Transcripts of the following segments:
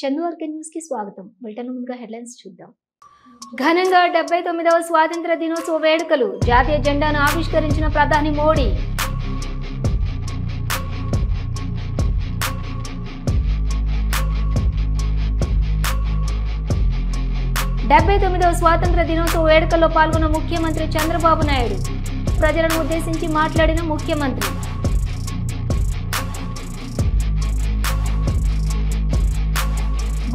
చందువర్గ news కి స్వాగతం. Bulletin ముందుగా హెడ్లైన్స్ చూద్దాం. ఘనంగా 79వ స్వాతంత్ర దినోత్సవ వేడుకలు. జాతీయ జెండాను ఆవిష్కరించిన ప్రధాని మోడీ. స్వాతంత్ర దినోత్సవ వేడుకల్లో పాల్గొన్న ముఖ్యమంత్రి చంద్రబాబు నాయుడు. ప్రజలను ఉద్దేశించి మాట్లాడిన ముఖ్యమంత్రి.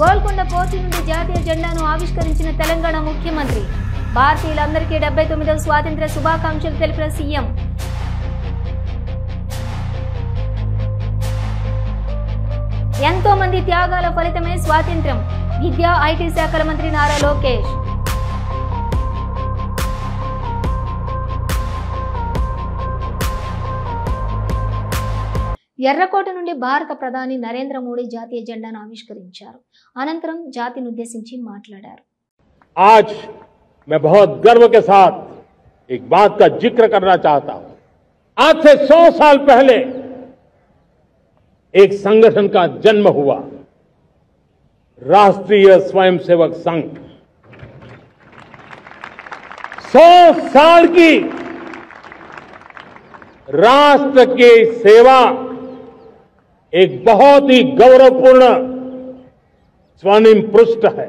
గోల్కొండ పోర్టు నుండి జాతీయ జెండాను ఆవిష్కరించిన తెలంగాణ ముఖ్యమంత్రి. భారతీయులందరికీ 79వ స్వాతంత్ర శుభాకాంక్షలు తెలిపిన సీఎం. ఎంతో మంది త్యాగాల ఫలితమే స్వాతంత్ర్యం. విద్యా ఐటీ శాఖల మంత్రి నారా లోకేష్. ఎర్రకోట నుండి భారత ప్రధాని నరేంద్ర మోడీ జాతీయ జెండాను ఆవిష్కరించారు. అనంతరం జాతిని ఉద్దేశించి మాట్లాడారు. आज मैं बहुत गर्व के साथ एक बात का जिक्र करना चाहता हूं. आज से 100 साल पहले एक संगठन का जन्म हुआ, राष्ट्रीय स्वयंसेवक संघ. 100 साल की राष्ट्र की सेवा एक बहुत ही गौरवपूर्ण स्वर्णिम पृष्ठ है.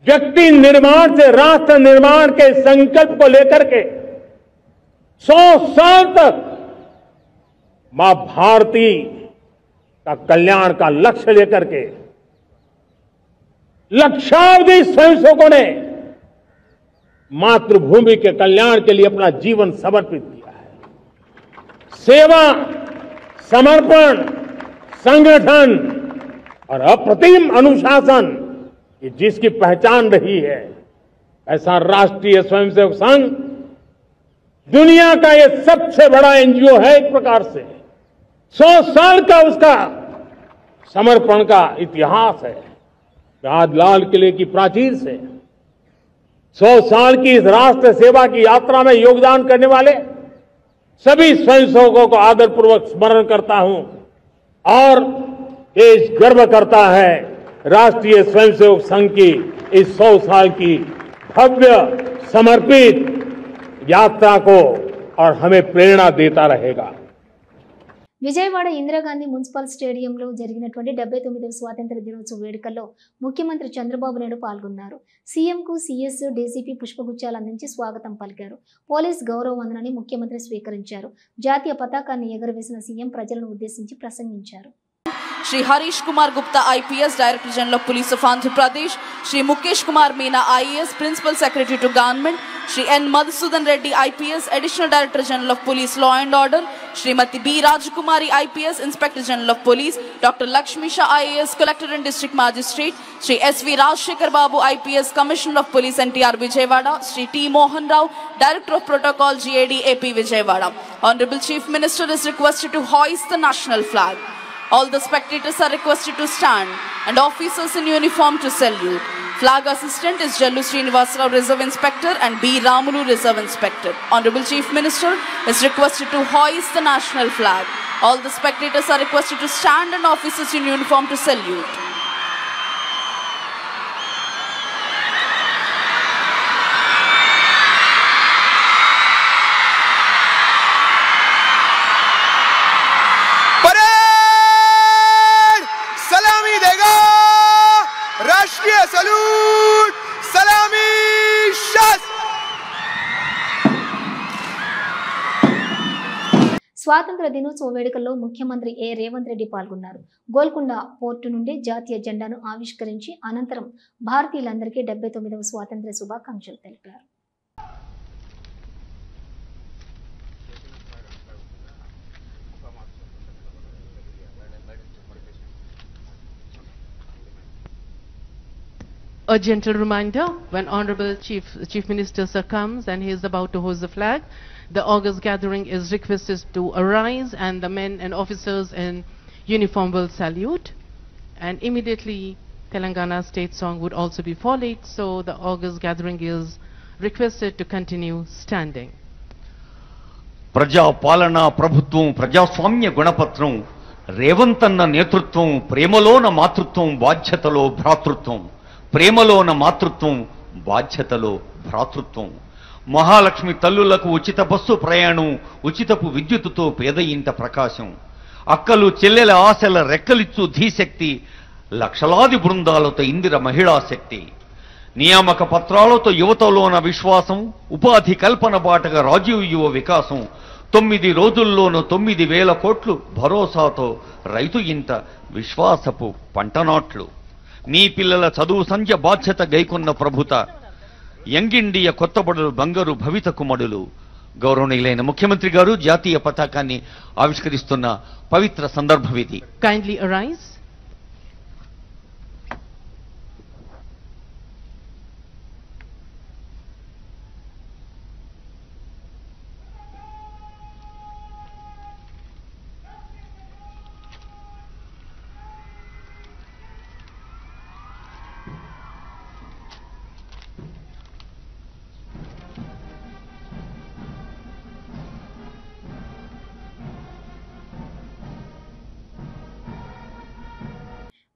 व्यक्ति निर्माण से राष्ट्र निर्माण के संकल्प को लेकर के 100 साल तक मां भारती का कल्याण का लक्ष्य लेकर के लक्षावधि स्वयंसेवकों ने मातृभूमि के कल्याण के लिए अपना जीवन समर्पित किया है. सेवा, समर्पण, संगठन और अप्रतिम अनुशासन ये जिसकी पहचान रही है, ऐसा राष्ट्रीय स्वयंसेवक संघ दुनिया का ये सबसे बड़ा एनजीओ है. एक प्रकार से 100 साल का उसका समर्पण का इतिहास है. आज लाल किले की प्राचीर से 100 साल की इस राष्ट्र सेवा की यात्रा में योगदान करने वाले सभी स्वयंसेवकों को आदरपूर्वक स्मरण करता हूं और देश गर्व करता है राष्ट्रीय स्वयंसेवक संघ की इस 100 साल की भव्य समर्पित यात्रा को और हमें प्रेरणा देता रहेगा. విజయవాడ ఇందిరాగాంధీ మున్సిపల్ స్టేడియంలో జరిగినటువంటి 79వ స్వాతంత్ర దినోత్సవ వేడుకల్లో ముఖ్యమంత్రి చంద్రబాబు నాయుడు పాల్గొన్నారు. సీఎంకు సీఎస్, డీజీపీ పుష్పగుచ్చాలు అందించి స్వాగతం పలికారు. పోలీస్ గౌరవ వందనాన్ని ముఖ్యమంత్రి స్వీకరించారు. జాతీయ పతాకాన్ని ఎగురవేసిన సీఎం ప్రజలను ఉద్దేశించి ప్రసంగించారు. Shri Harish Kumar Gupta IPS director general of police of Andhra Pradesh, Shri Mukesh Kumar Meena IAS principal secretary to government, Shri N Madhusudan Reddy IPS additional director general of police law and order, Shrimati B Rajkumari IPS inspector general of police, doctor Lakshmi Shah IAS collector and district magistrate, Shri SV Rajasekhar Babu IPS commissioner of police NTR Vijayawada, Shri T Mohan Rao director of protocol GAD AP Vijayawada. Honorable Chief Minister is requested to hoist the national flag. All the spectators are requested to stand and officers in uniform to salute. Flag assistant is Jallu Srinivasarao, Reserve Inspector, and B Ramulu, Reserve Inspector. Honorable Chief Minister is requested to hoist the national flag. All the spectators are requested to stand and officers in uniform to salute. స్వాతంత్ర దినోత్సవ వేడుకల్లో ముఖ్యమంత్రి ఏ రేవంత్ రెడ్డి పాల్గొన్నారు. Golconda port నుండి జాతీయ జెండాను ఆవిష్కరించి అనంతరం భారతీయులందరికీ 79వ స్వాతంత్ర శుభాకాంక్షలు తెలిపారు. A gentle reminder, when Honorable Chief Minister Sir comes and he is about to hoist the flag, the august gathering is requested to arise and the men and officers in uniform will salute. And immediately Telangana state song would also be followed, so the august gathering is requested to continue standing. ప్రజా పాలన ప్రభుత్వం ప్రజాస్వామ్య గుణపత్రం రేవంత్ అన్న నేతృత్వం ప్రేమలోన మాతృత్వం, బాధ్యతలో భ్రాతృత్వం. ప్రేమలోన మాతృత్వం, బాధ్యతలో భ్రాతృత్వం. మహాలక్ష్మి తల్లులకు ఉచిత బస్సు ప్రయాణం, ఉచితపు విద్యుత్తుతో పేద ఇంట ప్రకాశం. అక్కలు చెల్లెల ఆశల రెక్కలిచ్చు ధీశక్తి, లక్షలాది బృందాలతో ఇందిర మహిళా శక్తి. నియామక పత్రాలతో యువతలోన విశ్వాసం, ఉపాధి కల్పన బాటగా రాజీవ్ యువ వికాసం. 9 రోజుల్లోనూ 9,000 కోట్లు భరోసాతో రైతు ఇంట విశ్వాసపు పంటనాట్లు. నీ పిల్లల చదువు సంధ్య బాధ్యత గైకొన్న ప్రభుత, యంగ్ ఇండియా కొత్తబడులు బంగారు భవితకు మడులు. గౌరవనీయులైన ముఖ్యమంత్రి గారు జాతీయ పతాకాన్ని ఆవిష్కరిస్తున్న పవిత్ర సందర్భం ఇది. Kindly arise.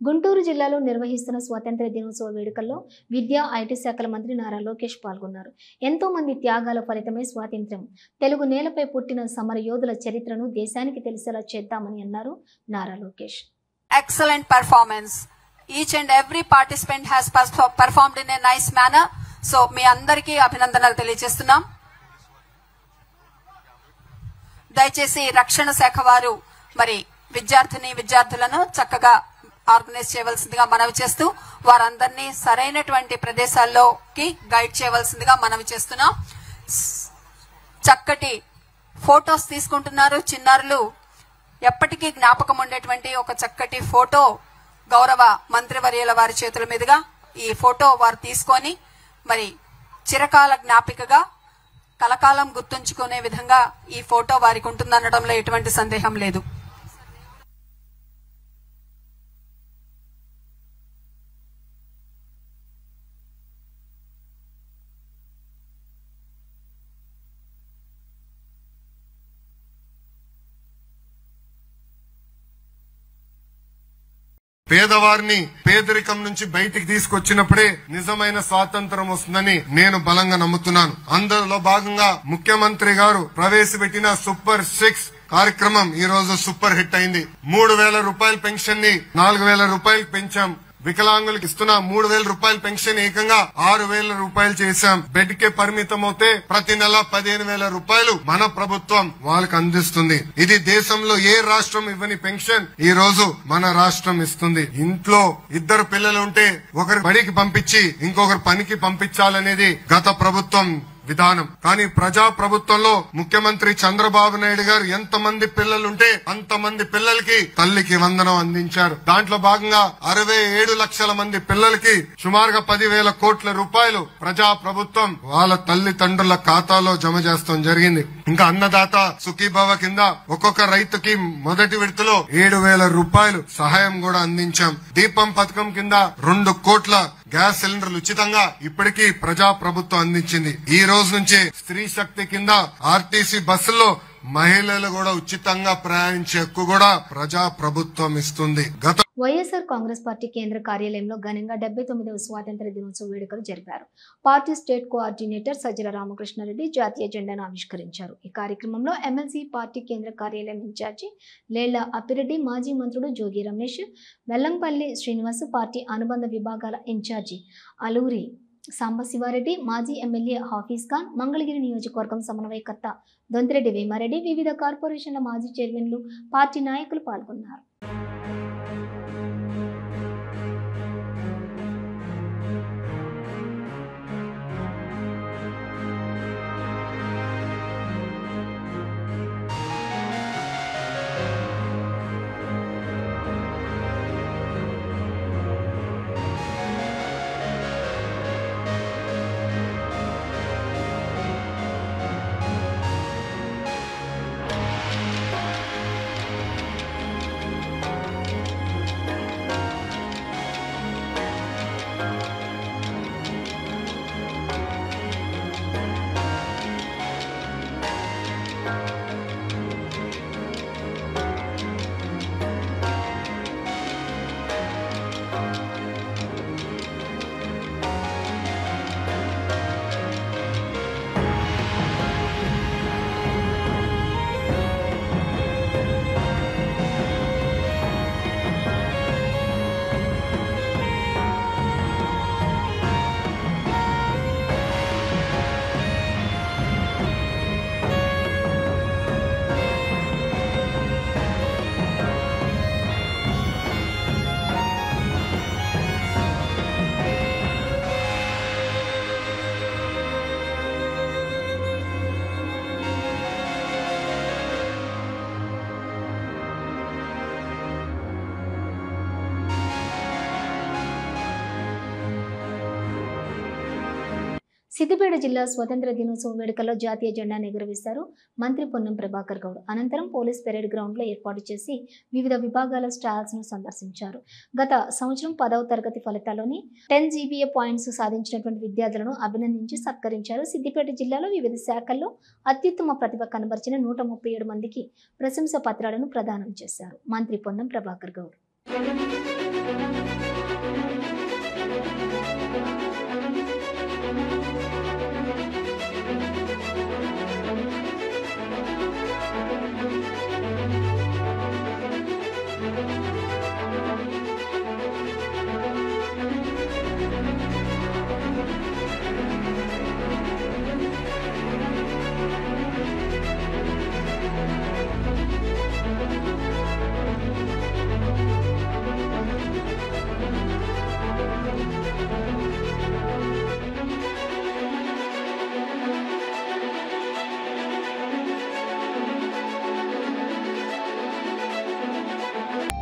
గుంటూరు జిల్లాలో నిర్వహిస్తున్న స్వాతంత్ర దినోత్సవ వేడుకల్లో విద్యా ఐటీ శాఖల మంత్రి నారా లోకేష్ పాల్గొన్నారు. ఎంతో మంది త్యాగాల ఫలితమే స్వాతంత్ర్యం. తెలుగు నేలపై పుట్టిన సమర యోధుల చరిత్రను దేశానికి తెలిసేలా చేద్దామని అన్నారు Nara Lokesh. Excellent performance. Each and every participant has performed in a nice manner. So మీ అందరికీ అభినందనలు తెలియజేస్తున్నాం. దయచేసి రక్షణ శాఖ వారు మరి విద్యార్థులను చక్కగా ఆర్గనైజ్ చేయవలసిందిగా మనవి చేస్తూ వారందరినీ సరైనటువంటి ప్రదేశాల్లోకి గైడ్ చేయవలసిందిగా మనవి చేస్తున్నాం. చక్కటి ఫోటోస్ తీసుకుంటున్నారు చిన్నారులు. ఎప్పటికీ జ్ఞాపకం ఉండేటువంటి ఒక చక్కటి ఫోటో గౌరవ మంత్రివర్యుల వారి చేతుల మీదుగా ఈ ఫోటో వారు తీసుకొని మరి చిరకాల జ్ఞాపికగా కలకాలం గుర్తుంచుకునే విధంగా ఈ ఫోటో వారికి ఉంటుందనడంలో ఎటువంటి సందేహం లేదు. పేదవారిని పేదరికం నుంచి బయటికి తీసుకొచ్చినప్పుడే నిజమైన స్వాతంత్రం వస్తుందని నేను బలంగా నమ్ముతున్నాను. అందులో భాగంగా ముఖ్యమంత్రి గారు ప్రవేశపెట్టిన సూపర్ 6 కార్యక్రమం ఈ రోజు సూపర్ హిట్ అయింది. 3,000 రూపాయల పెన్షన్ ని 4,000 రూపాయలకు పెంచాం. వికలాంగులకు ఇస్తున్న 3,000 రూపాయల పెన్షన్ ఏకంగా 6,000 రూపాయలు చేశాం. బెడ్ కే పరిమితం అవుతే ప్రతి నెల 15,000 రూపాయలు మన ప్రభుత్వం వాళ్ళకి అందిస్తుంది. ఇది దేశంలో ఏ రాష్ట్రం ఇవ్వని పెన్షన్ ఈ రోజు మన రాష్ట్రం ఇస్తుంది. ఇంట్లో 2 పిల్లలు ఉంటే ఒకరు బడికి పంపించి ఇంకొకరు పనికి పంపించాలనేది గత ప్రభుత్వం విధానం. కానీ ప్రజా ప్రభుత్వంలో ముఖ్యమంత్రి చంద్రబాబు నాయుడు గారు ఎంతమంది పిల్లలుంటే అంతమంది పిల్లలకి తల్లికి వందనం అందించారు. దాంట్లో భాగంగా 67 లక్షల మంది పిల్లలకి సుమారుగా 10,000 కోట్ల రూపాయలు ప్రజా ప్రభుత్వం వాళ్ళ తల్లిదండ్రుల ఖాతాలో జమ చేస్తాం జరిగింది. ఇంకా అన్నదాత సుఖీభవ కింద ఒక్కొక్క రైతుకి మొదటి విడతలో 7,000 రూపాయలు సహాయం కూడా అందించాం. దీపం పథకం కింద 2 కోట్ల గ్యాస్ సిలిండర్లు ఉచితంగా ఇప్పటికీ ప్రజా ప్రభుత్వం అందించింది. ఈ రోజు నుంచే స్త్రీ శక్తి కింద ఆర్టీసీ బస్సుల్లో మహిళలు కూడా ఉచితంగా ప్రయాణించే హక్కు కూడా ప్రజా ప్రభుత్వం ఇస్తుంది. వైఎస్ఆర్ కాంగ్రెస్ పార్టీ కేంద్ర కార్యాలయంలో ఘనంగా 79వ స్వాతంత్ర దినోత్సవ వేడుకలు జరిపారు. Party state coordinator Sajjala Ramakrishna Reddy జాతీయ జెండాను ఆవిష్కరించారు. ఈ కార్యక్రమంలో ఎమ్మెల్సీ పార్టీ కేంద్ర కార్యాలయం ఇన్ఛార్జి లేళ్ల అప్పిరెడ్డి, మాజీ మంత్రులు జోగి రమేష్, వెల్లంపల్లి శ్రీనివాస్, పార్టీ అనుబంధ విభాగాల ఇన్ఛార్జి అలూరి సాంబశివారెడ్డి, మాజీ ఎమ్మెల్యే హాఫీజ్ ఖాన్, మంగళగిరి నియోజకవర్గం సమన్వయకర్త దొంతిరెడ్డి వేమారెడ్డి, వివిధ కార్పొరేషన్ల మాజీ చైర్మన్లు, పార్టీ నాయకులు పాల్గొన్నారు. సిద్దిపేట జిల్లా స్వతంత్ర దినోత్సవ వేడుకల్లో జాతీయ జెండాను ఎగురవేశారు మంత్రి పొన్నం ప్రభాకర్ గౌడ్. అనంతరం పోలీస్ పెరేడ్ గ్రౌండ్లో ఏర్పాటు చేసి వివిధ విభాగాల స్టాల్స్ను సందర్శించారు. గత సంవత్సరం 10వ తరగతి ఫలితాల్లోని 10 GPA పాయింట్స్ సాధించినటువంటి విద్యార్థులను అభినందించి సత్కరించారు. సిద్దిపేట జిల్లాలో వివిధ శాఖల్లో అత్యుత్తమ ప్రతిభ కనబరిచిన 137 మందికి ప్రశంసా పత్రాలను ప్రదానం చేశారు మంత్రి పొన్నం ప్రభాకర్ గౌడ్.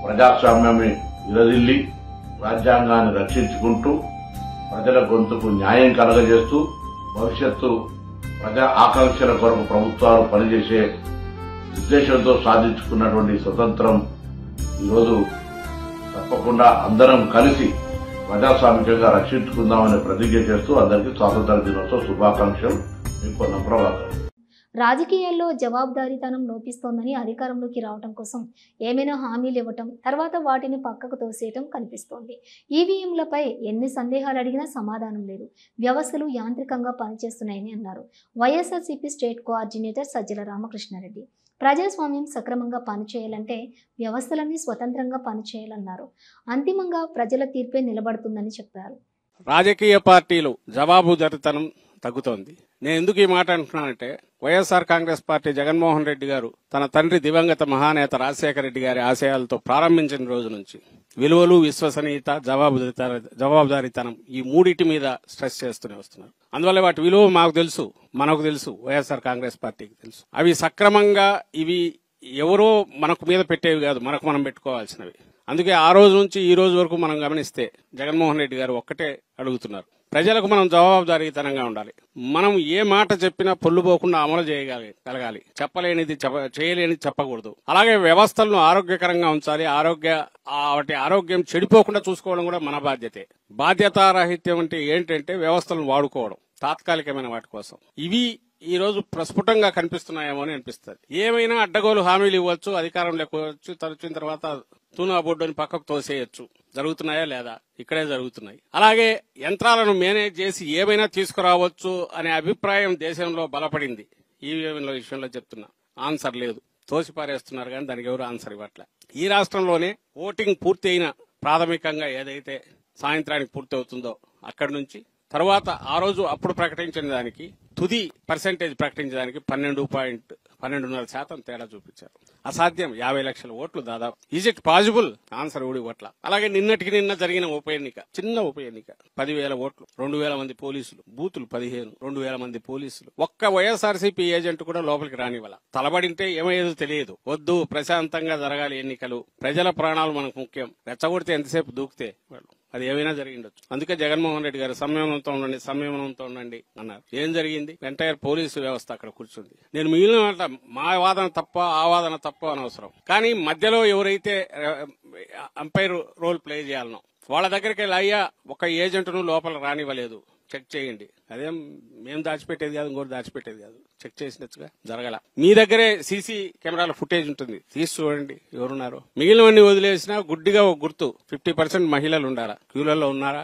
ప్రజాస్వామ్యాన్ని విరదిల్లి రాజ్యాంగాన్ని రక్షించుకుంటూ ప్రజల గొంతుకు న్యాయం కలగజేస్తూ భవిష్యత్తు ప్రజా ఆకాంక్షల కొరకు ప్రభుత్వాలు పనిచేసే ఉద్దేశంతో సాధించుకున్నటువంటి స్వతంత్రం ఈరోజు తప్పకుండా అందరం కలిసి ప్రజాస్వామికంగా రక్షించుకుందామని ప్రతిజ్ఞ చేస్తూ అందరికీ స్వాతంత్ర దినోత్సవ శుభాకాంక్షలు. పొన్నం ప్రభాకర్. రాజకీయాల్లో జవాబుదారీతనం లోపిస్తోందని అధికారంలోకి రావడం కోసం ఏమైనా హామీలు ఇవ్వటం, తర్వాత వాటిని పక్కకు తోసేయటం కనిపిస్తోంది. ఈవీఎంలపై ఎన్ని సందేహాలు అడిగినా సమాధానం లేదు. వ్యవస్థలు యాంత్రికంగా పనిచేస్తున్నాయని అన్నారు వైఎస్ఆర్సీపీ స్టేట్ కోఆర్డినేటర్ సజ్జల రామకృష్ణారెడ్డి. ప్రజాస్వామ్యం సక్రమంగా పనిచేయాలంటే వ్యవస్థలన్నీ స్వతంత్రంగా పనిచేయాలన్నారు. అంతిమంగా ప్రజల తీర్పే నిలబడుతుందని చెప్పారు. రాజకీయ పార్టీలు జవాబుదారీతనం తగ్గుతోంది. నేను ఎందుకు ఈ మాట అంటున్నానంటే, వైఎస్ఆర్ కాంగ్రెస్ పార్టీ జగన్మోహన్ రెడ్డి గారు తన తండ్రి దివంగత మహానేత రాజశేఖర రెడ్డి గారి ఆశయాలతో ప్రారంభించిన రోజు నుంచి విలువలు, విశ్వసనీయత, జవాబుదారీతనం ఈ మూడింటి మీద స్ట్రెస్ చేస్తూనే వస్తున్నారు. అందువల్ల వాటి విలువ మాకు తెలుసు, మనకు తెలుసు, వైఎస్ఆర్ కాంగ్రెస్ పార్టీకి తెలుసు. అవి సక్రమంగా ఇవి ఎవరో మనకు మీద పెట్టేవి కాదు, మనకు మనం పెట్టుకోవాల్సినవి. అందుకే ఆ రోజు నుంచి ఈ రోజు వరకు మనం గమనిస్తే జగన్మోహన్ రెడ్డి గారు ఒక్కటే అడుగుతున్నారు, ప్రజలకు మనం జవాబుదారీతనంగా ఉండాలి. మనం ఏ మాట చెప్పినా పొల్లుపోకుండా అమలు చేయగలగాలి. చెప్పలేనిది చేయలేనిది చెప్పకూడదు. అలాగే వ్యవస్థలను ఆరోగ్యకరంగా ఉంచాలి. వాటి ఆరోగ్యం చెడిపోకుండా చూసుకోవడం కూడా మన బాధ్యతే. బాధ్యతారాహిత్యం అంటే ఏంటంటే వ్యవస్థలను వాడుకోవడం తాత్కాలికమైన వాటి కోసం. ఇవి ఈ రోజు ప్రస్ఫుటంగా కనిపిస్తున్నాయేమో అని అనిపిస్తుంది. ఏమైనా అడ్డగోలు హామీలు ఇవ్వచ్చు, అధికారం లేకపోవచ్చు, తరచిన తర్వాత తూనా బోర్డుని పక్కకు తోసేయచ్చు. జరుగుతున్నాయా లేదా? ఇక్కడే జరుగుతున్నాయి. అలాగే యంత్రాలను మేనేజ్ చేసి ఏమైనా తీసుకురావచ్చు అనే అభిప్రాయం దేశంలో బలపడింది. ఈవీఎంల విషయంలో చెప్తున్నా, ఆన్సర్ లేదు, తోసిపారేస్తున్నారు కానీ దానికి ఎవరు ఆన్సర్ ఇవ్వట్లే. ఈ రాష్ట్రంలోనే ఓటింగ్ పూర్తి అయిన ప్రాథమికంగా ఏదైతే సాయంత్రానికి పూర్తి అవుతుందో అక్కడి నుంచి తర్వాత ఆ రోజు అప్పుడు ప్రకటించిన దానికి తుది పర్సెంటేజ్ ప్రకటించడానికి 12.12% తేడా చూపించారు. అసాధ్యం. 50 లక్షల ఓట్లు దాదాపు. Is it possible? ఆన్సర్ ఊడి ఓట్ల. అలాగే నిన్న జరిగిన ఉప ఎన్నిక, చిన్న ఉప ఎన్నిక, 10,000 ఓట్లు, 2,000 మంది పోలీసులు, బూతులు 15, 2,000 మంది పోలీసులు, ఒక్క వైఎస్ఆర్సీపీ ఏజెంట్ కూడా లోపలికి రానివ్వాల. తలబడింటే ఏమయ్యేదో తెలియదు. వద్దు, ప్రశాంతంగా జరగాలి ఎన్నికలు, ప్రజల ప్రాణాలు మనకు ముఖ్యం, రెచ్చగొడితే ఎంతసేపు దూకితే వాళ్ళు అది ఏమైనా జరిగిండొచ్చు. అందుకే జగన్మోహన్ రెడ్డి గారు సంయమనంతో ఉండండి అన్నారు. ఏం జరిగింది? ఎంటైర్ పోలీసు వ్యవస్థ అక్కడ కూర్చుంది. నేను మిగిలిన మా వాదన తప్ప, ఆ వాదన తప్ప అనవసరం. కానీ మధ్యలో ఎవరైతే అంపైర్ రోల్ ప్లే చేయాలనో వాళ్ళ దగ్గరికి వెళ్ళి, అయ్యా ఒక ఏజెంట్ను లోపల రానివ్వలేదు, చెక్ చేయండి. అదేం మేము దాచిపెట్టేది కాదు, ఇంకోటి దాచిపెట్టేది కాదు. చెక్ చేసినట్టుగా జరగల. మీ దగ్గరే సీసీ కెమెరాల ఫుటేజ్ ఉంటుంది, తీసి చూడండి ఎవరున్నారో. మిగిలినవన్నీ వదిలేసినా గుడ్డిగా ఒక గుర్తు 50% మహిళలు ఉండాలా, క్యూలలో ఉన్నారా,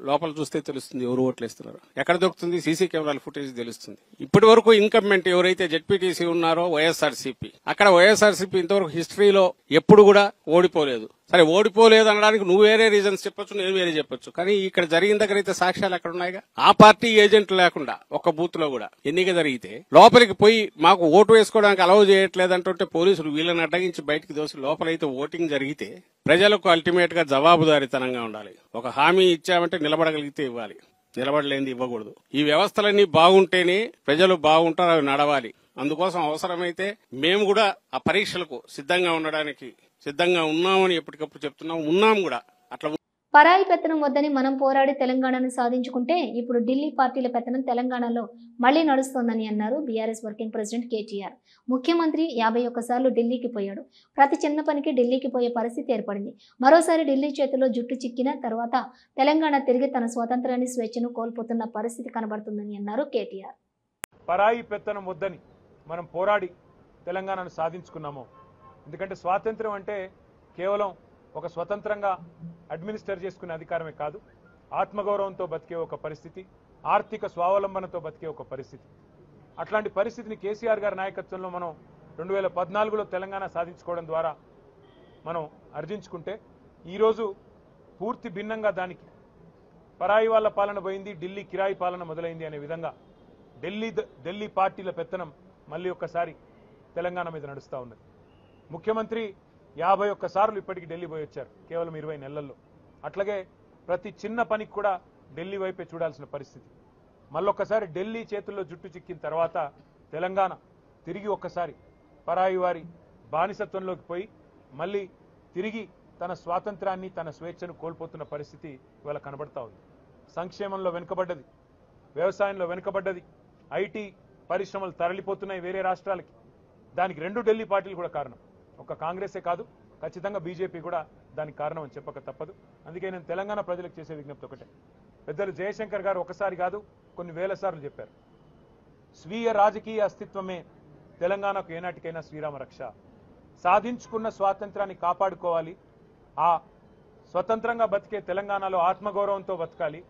లోపల చూస్తే తెలుస్తుంది ఎవరు ఓట్లేస్తున్నారు. ఎక్కడ దొరుకుతుంది? సీసీ కెమెరాల ఫుటేజ్ తెలుస్తుంది. ఇప్పటి వరకు ఇన్కంబెంట్ ఎవరైతే జెడ్పీటీసీ ఉన్నారో వైఎస్ఆర్సీపీ, అక్కడ వైఎస్ఆర్సీపీ ఇంతవరకు హిస్టరీలో ఎప్పుడు కూడా ఓడిపోలేదు. సరే, ఓడిపోలేదు అనడానికి నువ్వు వేరే రీజన్స్ చెప్పొచ్చు, నేను వేరే చెప్పొచ్చు. కానీ ఇక్కడ జరిగిన దగ్గర అయితే సాక్ష్యాలు ఎక్కడ ఉన్నాయిగా. ఆ పార్టీ ఏజెంట్ లేకుండా ఒక బూత్ లో కూడా ఎన్నిక జరిగితే లోపలికి పోయి మాకు ఓటు వేసుకోవడానికి అలౌ చేయట్లేదంటుంటే పోలీసులు వీళ్ళని అడ్డగించి బయటికి దోసి లోపలైతే ఓటింగ్ జరిగితే ప్రజలకు అల్టిమేట్ గా జవాబుదారీతనంగా ఉండాలి. ఒక హామీ ఇచ్చామంటే నిలబడగలిగితే ఇవ్వాలి, నిలబడలేంది ఇవ్వకూడదు. ఈ వ్యవస్థలన్నీ బాగుంటేనే ప్రజలు బాగుంటారు, అవి నడవాలి. అందుకోసం అవసరమైతే మేము కూడా ఆ పరీక్షలకు సిద్ధంగా ఉండడానికి సిద్ధంగా ఉన్నామని ఎప్పటికప్పుడు చెప్తున్నాం, ఉన్నాం కూడా. అట్లా పరాయి పెత్తనం వద్దని మనం పోరాడి తెలంగాణను సాధించుకుంటే ఇప్పుడు ఢిల్లీ పార్టీల పెత్తనం తెలంగాణలో మళ్లీ నడుస్తోందని అన్నారు బీఆర్ఎస్ వర్కింగ్ ప్రెసిడెంట్ కేటీఆర్. ముఖ్యమంత్రి 51 సార్లు ఢిల్లీకి పోయాడు. ప్రతి చిన్న పనికి ఢిల్లీకి పోయే పరిస్థితి ఏర్పడింది. మరోసారి ఢిల్లీ చేతుల్లో జుట్టు చిక్కిన తర్వాత తెలంగాణ తిరిగి తన స్వాతంత్రాన్ని స్వేచ్ఛను కోల్పోతున్న పరిస్థితి కనబడుతుందని అన్నారు కేటీఆర్. పరాయి పెత్తనం వద్దని మనం పోరాడి తెలంగాణను సాధించుకున్నాము. ఎందుకంటే స్వాతంత్రం అంటే కేవలం ఒక స్వతంత్రంగా అడ్మినిస్టర్ చేసుకునే అధికారమే కాదు, ఆత్మగౌరవంతో బతికే ఒక పరిస్థితి, ఆర్థిక స్వావలంబనతో బతికే ఒక పరిస్థితి. అట్లాంటి పరిస్థితిని కేసీఆర్ గారి నాయకత్వంలో మనం 2014లో తెలంగాణ సాధించుకోవడం ద్వారా మనం అర్జించుకుంటే ఈరోజు పూర్తి భిన్నంగా దానికి పరాయి వాళ్ళ పాలన పోయింది, ఢిల్లీ కిరాయి పాలన మొదలైంది అనే విధంగా ఢిల్లీ పార్టీల పెత్తనం మళ్ళీ ఒక్కసారి తెలంగాణ మీద నడుస్తూ ఉన్నది. ముఖ్యమంత్రి 51 సార్లు ఇప్పటికి ఢిల్లీ పోయి వచ్చారు కేవలం 20 నెలల్లో. అట్లాగే ప్రతి చిన్న పనికి కూడా ఢిల్లీ వైపే చూడాల్సిన పరిస్థితి. మళ్ళొక్కసారి ఢిల్లీ చేతుల్లో జుట్టు చిక్కిన తర్వాత తెలంగాణ తిరిగి ఒక్కసారి పరాయి వారి బానిసత్వంలోకి పోయి మళ్ళీ తిరిగి తన స్వాతంత్రాన్ని తన స్వేచ్ఛను కోల్పోతున్న పరిస్థితి ఇవాళ కనబడతా ఉంది. సంక్షేమంలో వెనుకబడ్డది, వ్యవసాయంలో వెనుకబడ్డది, ఐటీ పరిశ్రమలు తరలిపోతున్నాయి వేరే రాష్ట్రాలకి. దానికి 2 ఢిల్లీ పార్టీలు కూడా కారణం. ఒక కాంగ్రెసే కాదు, ఖచ్చితంగా బీజేపీ కూడా దానికి కారణం అని చెప్పక తప్పదు. అందుకే నేను తెలంగాణ ప్రజలకు చేసే విజ్ఞప్తి ఒకటే. పెద్దలు జయశంకర్ గారు ఒకసారి కాదు కొన్ని వేల సార్లు చెప్పారు, స్వీయ రాజకీయ అస్తిత్వమే తెలంగాణకు ఏనాటికైనా శ్రీరామ రక్ష. సాధించుకున్న స్వాతంత్రాన్ని కాపాడుకోవాలి, ఆ స్వతంత్రంగా బతికే తెలంగాణలో ఆత్మగౌరవంతో బతకాలి.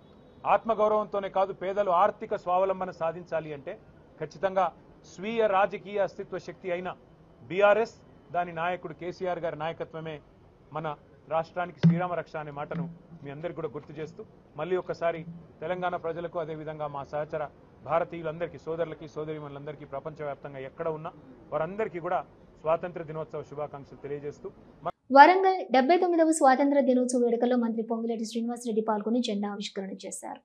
ఆత్మగౌరవంతోనే కాదు పేదలు ఆర్థిక స్వావలంబన సాధించాలి అంటే ఖచ్చితంగా స్వీయ రాజకీయ అస్తిత్వ శక్తి అయిన బీఆర్ఎస్, దాని నాయకుడు కేసీఆర్ గారి నాయకత్వమే మన రాష్ట్రానికి శ్రీరామ రక్ష అనే మాటను మీ అందరికీ కూడా గుర్తు చేస్తూ మళ్ళీ ఒక్కసారి తెలంగాణ ప్రజలకు అదేవిధంగా మా సహచర భారతీయులందరికీ, సోదరులకి సోదరీమణులందరికీ ప్రపంచవ్యాప్తంగా ఎక్కడ ఉన్నా వారందరికీ కూడా స్వాతంత్ర దినోత్సవ శుభాకాంక్షలు తెలియజేస్తూ వరంగల్ 79వ స్వాతంత్ర దినోత్సవ వేడుకల్లో మంత్రి పొంగులేటి శ్రీనివాసరెడ్డి పాల్గొని జెండా ఆవిష్కరణ చేశారు.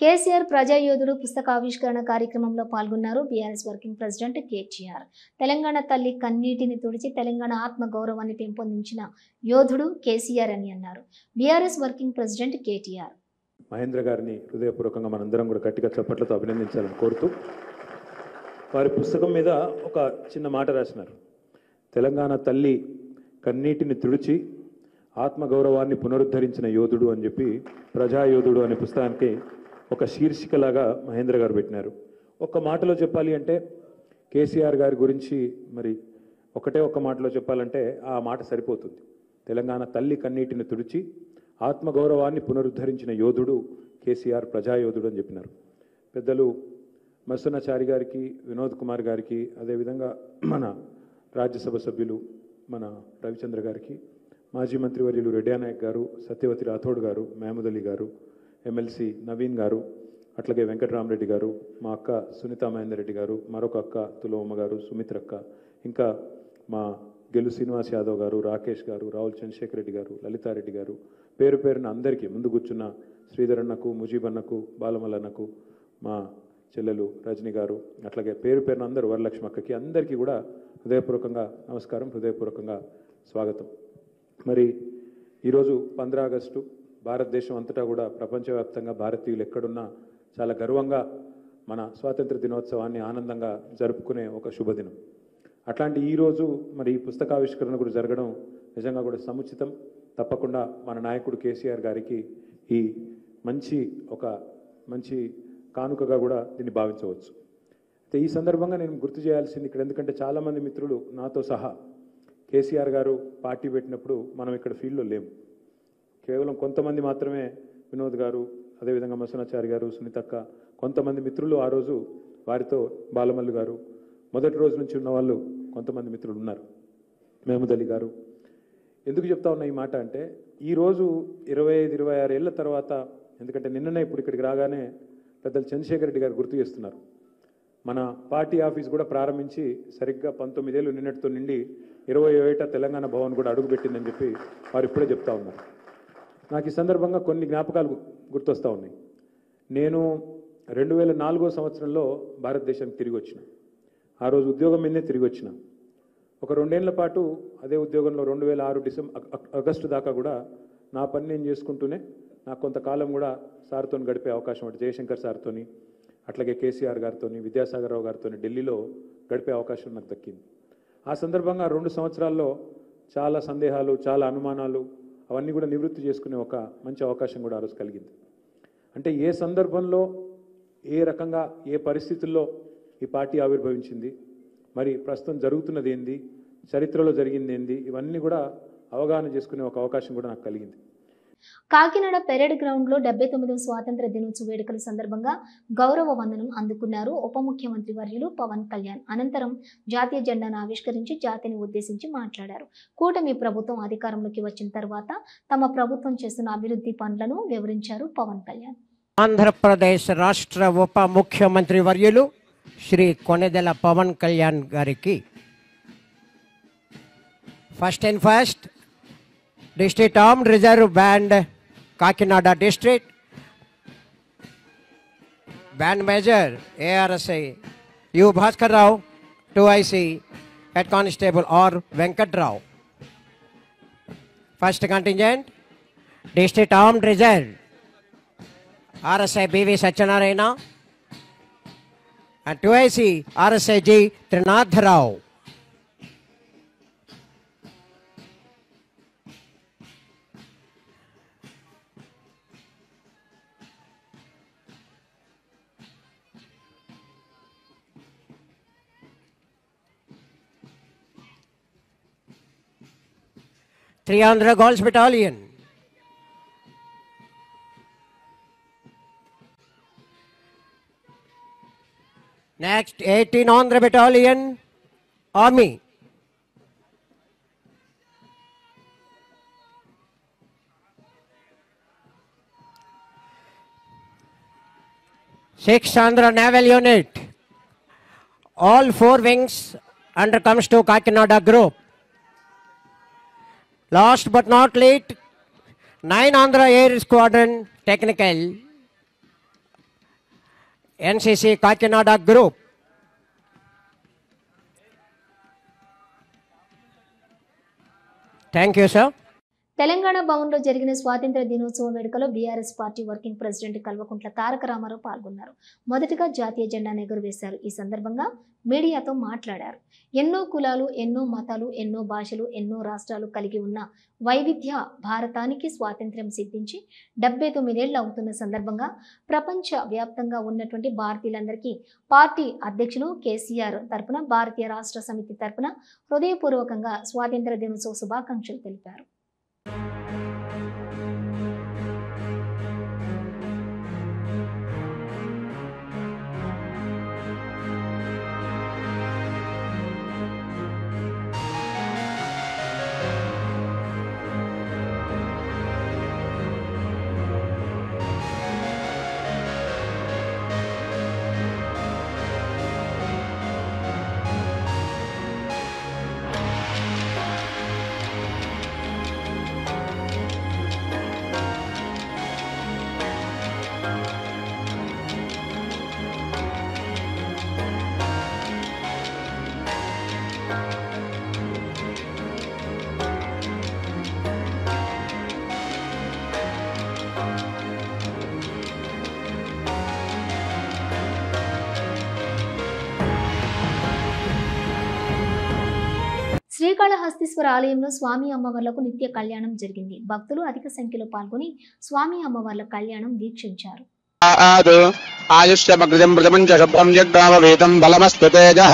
కేసీఆర్ ప్రజాయోధుడు పుస్తకావిష్కరణ కార్యక్రమంలో పాల్గొన్నారు BRS working president KTR. Telangana తల్లి కన్నీటిని తుడిచి తెలంగాణ ఆత్మ గౌరవాన్ని పెంపొందించిన యోధుడు కేసీఆర్ అని అన్నారు BRS working president KTR. Mahendra గారిని హృదయపూర్వకంగా మనందరం కూడా గట్టిగా చప్పట్లతో అభినందించాలని కోరుతూ వారి పుస్తకం మీద ఒక చిన్న మాట రాసినారు. తెలంగాణ తల్లి కన్నీటిని తుడిచి ఆత్మగౌరవాన్ని పునరుద్ధరించిన యోధుడు అని చెప్పి ప్రజాయోధుడు అనే పుస్తకానికి ఒక శీర్షికలాగా మహేంద్ర గారు పెట్టినారు. ఒక్క మాటలో చెప్పాలి అంటే కేసీఆర్ గారి గురించి మరి ఒక్క మాటలో చెప్పాలంటే ఆ మాట సరిపోతుంది. తెలంగాణ తల్లి కన్నీటిని తుడిచి ఆత్మగౌరవాన్ని పునరుద్ధరించిన యోధుడు కేసీఆర్, ప్రజాయోధుడు అని చెప్పినారు. పెద్దలు మత్స్యనాచారి గారికి, వినోద్ కుమార్ గారికి, అదేవిధంగా మన రాజ్యసభ సభ్యులు మన రవిచంద్ర గారికి, మాజీ మంత్రివర్యులు రెడ్డి నాయక్ గారు, సత్యవతి రాథోడ్ గారు, మహమూద్ అలీ గారు, ఎమ్మెల్సీ నవీన్ గారు, అట్లాగే వెంకటరామరెడ్డి గారు, మా అక్క సునీతా మహేందర్ రెడ్డి గారు, మరొక అక్క తులవమ్మ గారు, సుమిత్రక్క, ఇంకా మా గెలు శ్రీనివాస్ యాదవ్ గారు, రాకేష్ గారు, రావుల్ చంద్రశేఖర్ రెడ్డి గారు, లలితారెడ్డి గారు, పేరు పేరున అందరికీ, ముందు కూర్చున్న శ్రీధర్ అన్నకు, ముజీబ్ అన్నకు, బాలమల్ అన్నకు, మా చెల్లెలు రజని గారు, అట్లాగే పేరు పేరున అందరూ, వరలక్ష్మి అక్కకి, అందరికీ కూడా హృదయపూర్వకంగా నమస్కారం, హృదయపూర్వకంగా స్వాగతం. మరి ఈరోజు 15 ఆగస్టు భారతదేశం అంతటా కూడా ప్రపంచవ్యాప్తంగా భారతీయులు ఎక్కడున్నా చాలా గర్వంగా మన స్వాతంత్ర దినోత్సవాన్ని ఆనందంగా జరుపుకునే ఒక శుభదినం. అట్లాంటి ఈరోజు మరి ఈ పుస్తకావిష్కరణ కూడా జరగడం నిజంగా కూడా సముచితం. తప్పకుండా మన నాయకుడు కేసీఆర్ గారికి ఈ మంచి కానుకగా కూడా దీన్ని భావించవచ్చు. అయితే ఈ సందర్భంగా నేను గుర్తు చేయాల్సింది ఇక్కడ, ఎందుకంటే చాలామంది మిత్రులు నాతో సహా కేసీఆర్ గారు పార్టీ పెట్టినప్పుడు మనం ఇక్కడ ఫీల్డ్లో లేము. కేవలం కొంతమంది మాత్రమే, వినోద్ గారు, అదేవిధంగా మసనాచారి గారు, సునీతక్క, కొంతమంది మిత్రులు ఆ రోజు, వారితో బాలమల్లు గారు, మొదటి రోజు నుంచి ఉన్న వాళ్ళు కొంతమంది మిత్రులు ఉన్నారు, మహమూద్ అలీ గారు. ఎందుకు చెప్తా ఉన్నా ఈ మాట అంటే, ఈరోజు 25-26 ఏళ్ల తర్వాత, ఎందుకంటే నిన్ననే ఇప్పుడు ఇక్కడికి రాగానే పెద్దలు చంద్రశేఖర్ రెడ్డి గారు గుర్తు చేస్తున్నారు, మన పార్టీ ఆఫీస్ కూడా ప్రారంభించి సరిగ్గా 19 ఏళ్ళు నిన్నటితో నిండి 27 తెలంగాణ భవన్ కూడా అడుగుపెట్టిందని చెప్పి వారు ఇప్పుడే చెప్తా ఉన్నారు. నాకు ఈ సందర్భంగా కొన్ని జ్ఞాపకాలు గుర్తొస్తూ ఉన్నాయి. నేను 2004 సంవత్సరంలో భారతదేశానికి తిరిగి వచ్చిన, ఆ రోజు ఉద్యోగం మీదే తిరిగి వచ్చిన. ఒక 2 ఏళ్ల పాటు అదే ఉద్యోగంలో 2006 ఆగస్టు దాకా కూడా నా పని నేను చేసుకుంటూనే నాకు కొంతకాలం కూడా సార్తో గడిపే అవకాశం, అంటే జయశంకర్ సార్తోని, అట్లాగే కేసీఆర్ గారితో, విద్యాసాగర్ రావు గారితో ఢిల్లీలో గడిపే అవకాశం నాకు దక్కింది. ఆ సందర్భంగా 2 సంవత్సరాల్లో చాలా సందేహాలు, చాలా అనుమానాలు, అవన్నీ కూడా నివృత్తి చేసుకునే ఒక మంచి అవకాశం కూడా ఆ రోజు కలిగింది. అంటే ఏ సందర్భంలో, ఏ రకంగా, ఏ పరిస్థితుల్లో ఈ పార్టీ ఆవిర్భవించింది, మరి ప్రస్తుతం జరుగుతున్నది ఏంది, చరిత్రలో జరిగింది ఏంది, ఇవన్నీ కూడా అవగాహన చేసుకునే ఒక అవకాశం కూడా నాకు కలిగింది. కాకినాడ పెరేడ్ గ్రౌండ్లో 79వ స్వాతంత్ర దినోత్సవ వేడుకల సందర్భంగా గౌరవ వందనం అందుకున్నారు ఉప ముఖ్యమంత్రి వర్యులు పవన్ కళ్యాణ్. అనంతరం జాతీయ జెండాను ఆవిష్కరించి జాతిని ఉద్దేశించి మాట్లాడారు. కూటమి ప్రభుత్వం అధికారంలోకి వచ్చిన తర్వాత తమ ప్రభుత్వం చేస్తున్న అభివృద్ధి పనులను వివరించారు పవన్ కళ్యాణ్. ఆంధ్రప్రదేశ్ రాష్ట్ర ఉప ముఖ్యమంత్రి వర్యులు శ్రీ కొణిదెల పవన్ కళ్యాణ్ గారికి first District Armed Reserve Band, Kakinada District, Band Major, ARSI, U. Bhaskar Rao, 2IC, Head Constable R. Venkat Rao. First Contingent, District Armed Reserve, RSI B.V. Satyanarayana, and 2IC, RSI G. Trinath Rao. Andhra Girls Battalion, next 18 Andhra Battalion, Army, 6 Andhra Naval Unit, all 4 wings under comes to Kakinada Group. Last but not least, 9 Andhra Air Squadron Technical, NCC Kakinada Group. Thank you, sir. Telangana భవన్లో జరిగిన స్వాతంత్ర దినోత్సవ వేడుకలో BRS party working president Kalvakuntla Taraka Rama Rao పాల్గొన్నారు. మొదటగా జాతీయ జెండాను ఎగురవేశారు. ఈ సందర్భంగా మీడియాతో మాట్లాడారు. ఎన్నో కులాలు, ఎన్నో మతాలు, ఎన్నో భాషలు, ఎన్నో రాష్ట్రాలు కలిగి ఉన్న వైవిధ్య భారతానికి స్వాతంత్ర్యం సిద్ధించి 79 ఏళ్లు అవుతున్న సందర్భంగా ప్రపంచ వ్యాప్తంగా ఉన్నటువంటి భారతీయులందరికీ పార్టీ అధ్యక్షులు కేసీఆర్ తరపున, భారతీయ రాష్ట్ర సమితి తరపున హృదయపూర్వకంగా స్వాతంత్ర దినోత్సవ శుభాకాంక్షలు తెలిపారు. శ్రీకాళహస్తీశ్వర ఆలయంలో స్వామి అమ్మవార్లకు నిత్య కళ్యాణం జరిగింది. భక్తులు అధిక సంఖ్యలో పాల్గొని స్వామి అమ్మవార్ల కళ్యాణం వీక్షించారు. ఆయుష్యమగ్రం ప్రథమం చ శుభ్రం యజ్ఞామవేదం బలమస్తు తేజః.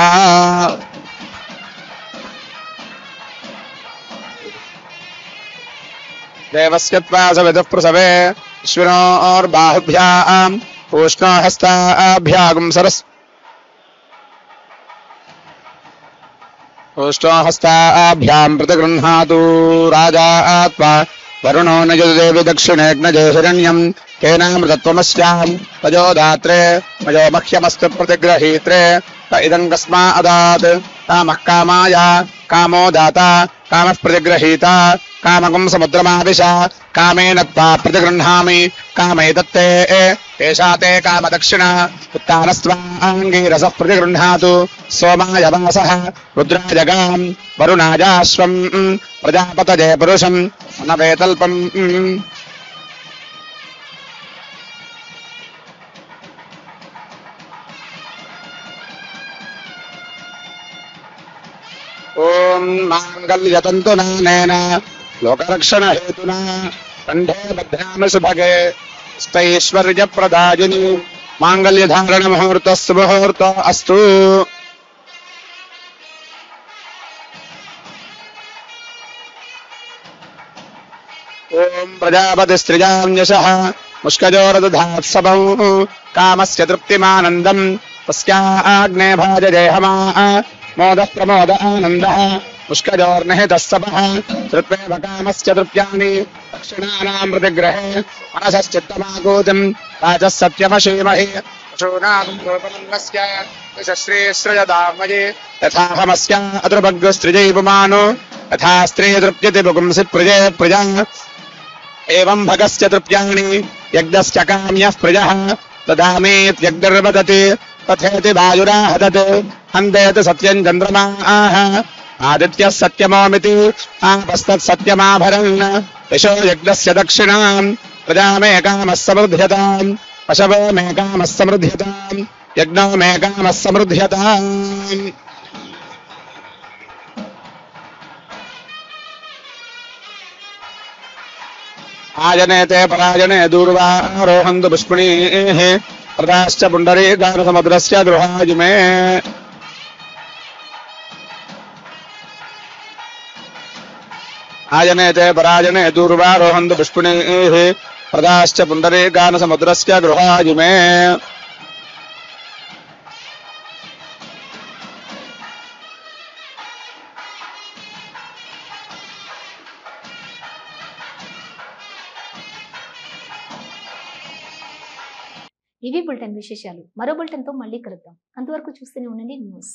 దేవస్య త్వాసవిదుః ప్రసవే విశ్వనోర్బాహుభ్యాం ఉష్ణోహస్తాభ్యాగం సరస్ ఉష్ణోహస్తాభ్యాం ప్రతిగృహ్ణాతు రాజా త్వా వరుణో నజదేవి దక్షిణేగ్నజే హిరణ్యం కేనామృతత్వమస్యాం తజోదాత్రే మజో మహ్యమస్తు ప్రతిగ్రహీత్రే ఇదం కస్మాదాత్ కామః కామాయ కామో దాత కామః ప్రతిగ్రహీత కామకం సముద్రమావిశ కామేన త్వా ప్రతిగృహ్ణామి కామైదత్తే ఏషా తే కామదక్షిణ ఉత్తానస్వాంగీరసః ప్రతిగృహ్ణాతు సోమాయ వాసః రుద్రాజగాం వరుణాజాశ్వం ప్రజాపతజే పురుషం అనవేతల్పం. ఓం మాంగళ్యతంతునానేన లోకరక్షణహేతునా కంఠే బధ్నామి సుభగే స్థైశ్వర్యప్రదాయిని మాంగళ్యధారణ ముహూర్తస్సు ముహూర్త అస్తు. ఓం ప్రజాపతిస్త్రిజాం యశః ముష్కజోరదధాత్సవం కామస్య తృప్తిమానందం తస్యాగ్నే భాజయేహమా మోదః ప్రమోద ఆనందః ముష్కజోర్నిహితః సపః శ్రుత్వేవ కామస్య తృప్యాని దక్షిణానాం ప్రతిగ్రహే మనసశ్చిత్తమాగూతిం రాజः సత్యమశీమహి పశూనాం రూపమన్వస్య యశశ్రీశ్రయదామయే యథాహమస్య అతృభగ్స్త్రిజైపుమానో యథా స్త్రీ తృప్యతి పుంసి ప్రజే ప్రజా ఏవం భగస్య తృప్యాని యజ్ఞస్య కామ్యః ప్రజః దదామీత్యగ్నిర్వదతి తథేతి వాయురాహదత్ హందేత్ సత్యం చంద్రమాః ఆదిత్యः సత్యమోమితి ఆపస్తత్సత్యమాభరన్ యశో యజ్ఞస్య దక్షిణాం ప్రజామే కామः సమృద్ధ్యతాం పశవో మే కామः సమృద్ధ్యతాం యజ్ఞో మే కామः సమృద్ధ్యతాం. ఆయనేతే పరాయణే దూర్వారోహంతు పుష్పిణీః ప్రదాశ్చ పుండరీకారసముద్రస్య గృహాయుమే. ఆయనేతే పరాయణే దూర్వారోహంతు పుష్పిణీః ప్రదాశ్చ పుండరీకారసముద్రస్య గృహాయుమే. ఇవి బులెటిన్ విశేషాలు. మరో బులెటిన్తో మళ్ళీ కలుద్దాం. అంతవరకు చూస్తూనే ఉండండి న్యూస్.